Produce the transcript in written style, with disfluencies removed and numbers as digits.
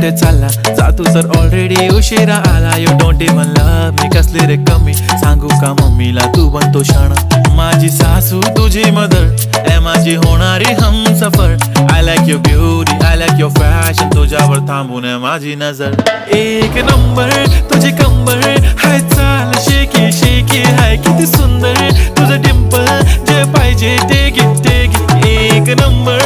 कुठे चालला जा तू सर ऑलरेडी उशिरा आला. You don't even love me, कसली रे कमी सांगू का मम्मीला तू बनतो शाणा. माझी सासू तुझी मदर ए माझी होणारी Humsafar. I like your beauty, I like your fashion, तुझ्यावर थांबून आहे माझी नजर. एक नंबर तुझी कंबर हाय, चाल शेकी शेकी हाय, किती सुंदर तुझं डिंपल, जे पाहिजे ते घे ते घे. एक नंबर